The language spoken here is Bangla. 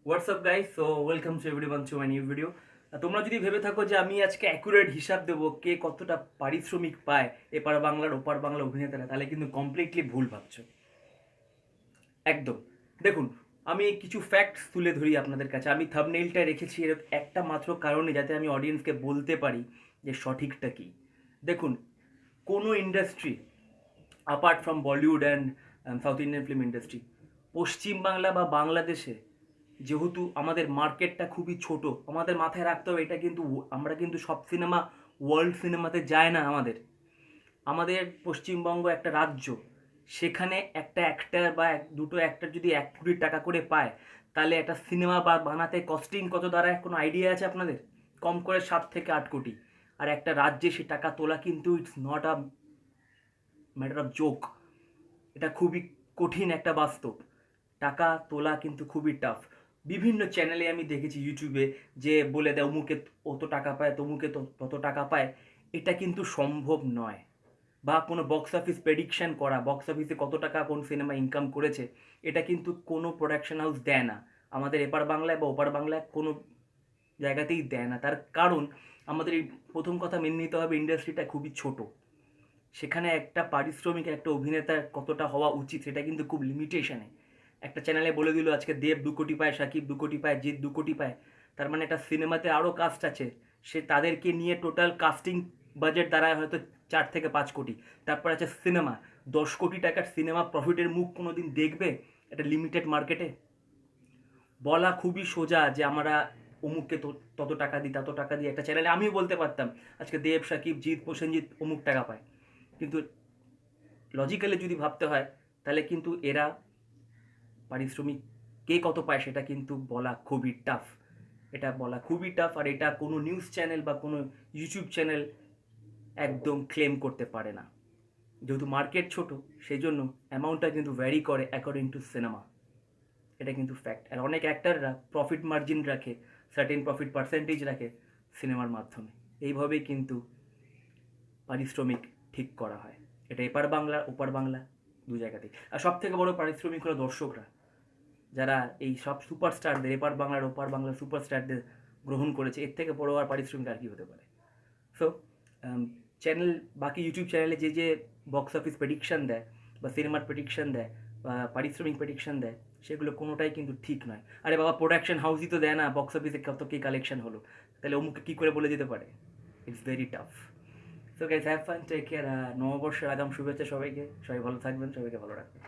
WhatsApp guys, so welcome to everyone to my new video. তোমরা যদি ভেবে থাকো যে আমি আজকে অ্যাকুরেট হিসাব দেবো কে কতটা পারিশ্রমিক পায় এপার বাংলার ওপার বাংলা অভিনেতারা, তাহলে কিন্তু কমপ্লিটলি ভুল ভাবছো। একদম। দেখুন, আমি কিছু ফ্যাক্টস তুলে ধরি আপনাদের কাছে। আমি থাম্বনেইলটা রেখেছি এর একটা মাত্র কারণে, যাতে আমি অডিয়েন্সকে বলতে পারি যে সঠিকটা কী। দেখুন, কোনো industry apart from Bollywood and south Indian film industry, Paschimbangla বা বাংলাদেশে যেহেতু আমাদের মার্কেটটা খুবই ছোট, আমাদের মাথায় রাখতে হবে এটা কিন্তু আমরা কিন্তু সব সিনেমা ওয়ার্ল্ড সিনেমাতে যায় না। আমাদের পশ্চিমবঙ্গ একটা রাজ্য, সেখানে একটা অ্যাক্টার বা দুটো অ্যাক্টার যদি 1 কোটি টাকা করে পায়, তাহলে একটা সিনেমা বা বানাতে কস্টিং কত দাঁড়ায় কোনো আইডিয়া আছে আপনাদের? কম করে 7 থেকে 8 কোটি। আর একটা রাজ্যে সে টাকা তোলা কিন্তু it's not a matter of joke. এটা খুবই কঠিন একটা বাস্তব। টাকা তোলা কিন্তু খুবই টাফ। বিভিন্ন চ্যানেলে আমি দেখেছি ইউটিউবে, যে বলে দেয় অমুকে অত টাকা পায়, তমুকে তত টাকা পায়। এটা কিন্তু সম্ভব নয়। বা কোনো বক্স অফিস প্রেডিকশন করা, বক্স অফিসে কত টাকা কোন সিনেমা ইনকাম করেছে, এটা কিন্তু কোনো প্রোডাকশন হাউস দেয় না। আমাদের এপার বাংলায় বা ওপার বাংলায় কোনো জায়গাতেই দেয় না। তার কারণ, আমাদের এই প্রথম কথা মেনে নিতে হবে, ইন্ডাস্ট্রিটা খুবই ছোট। সেখানে একটা পারিশ্রমিক একটা অভিনেতার কতটা হওয়া উচিত সেটা কিন্তু খুব লিমিটেশনে। একটা চ্যানেলে বলে দিল আজকে দেব 2 কোটি পায়, সাকিব 2 কোটি পায়, জিৎ 2 কোটি পায়। তার মানে একটা সিনেমাতে আরও কাস্ট আছে, সে তাদেরকে নিয়ে টোটাল কাস্টিং বাজেট দাঁড়ায় হয়তো 4 থেকে 5 কোটি। তারপর আছে সিনেমা, 10 কোটি টাকার সিনেমা প্রফিটের মুখ কোনো দিন দেখবে একটা লিমিটেড মার্কেটে? বলা খুবই সোজা যে আমরা অমুককে তত টাকা দিই, তত টাকা দিই। একটা চ্যানেলে আমিও বলতে পারতাম আজকে দেব, সাকিব, জিৎ, প্রসেনজিৎ অমুক টাকা পায়। কিন্তু লজিক্যালি যদি ভাবতে হয়, তাহলে কিন্তু এরা পারিশ্রমিক কে কত পায় সেটা কিন্তু বলা খুবই টাফ। এটা বলা খুবই টাফ, আর এটা কোনো নিউজ চ্যানেল বা কোনো ইউটিউব চ্যানেল একদম ক্লেম করতে পারে না। যেহেতু মার্কেট ছোট, সেই জন্য অ্যামাউন্টটা কিন্তু ভ্যারি করে অ্যাকর্ডিং টু সিনেমা। এটা কিন্তু ফ্যাক্ট। আর অনেক অ্যাক্টাররা প্রফিট মার্জিন রাখে, সার্টেন প্রফিট পার্সেন্টেজ রাখে সিনেমার মাধ্যমে। এইভাবেই কিন্তু পারিশ্রমিক ঠিক করা হয়। এটা এপার বাংলা ওপার বাংলা দু জায়গাতেই। আর সব থেকে বড় পারিশ্রমিক হলো দর্শকরা, যারা এই সব সুপারস্টারদের, এপার বাংলার ওপার বাংলার সুপারস্টারদের গ্রহণ করেছে। এর থেকে বড় আর পারিশ্রমিক আর কি হতে পারে? সো চ্যানেল, বাকি ইউটিউব চ্যানেলে যে যে বক্স অফিস প্রেডিকশান দেয় বা সিনেমার প্রেডিকশান দেয় বা পারিশ্রমিক প্রেডিকশান দেয়, সেগুলো কোনোটাই কিন্তু ঠিক নয়। আরে বাবা, প্রোডাকশন হাউসই তো দেয় না বক্স অফিসে কত কী কালেকশন হলো, তাহলে অমুকে কী করে বলে দিতে পারে? It's very tough. So guys, have fun, take care. নববর্ষের আগাম শুভেচ্ছা সবাইকে। সবাই ভালো থাকবেন, সবাইকে ভালো রাখবেন।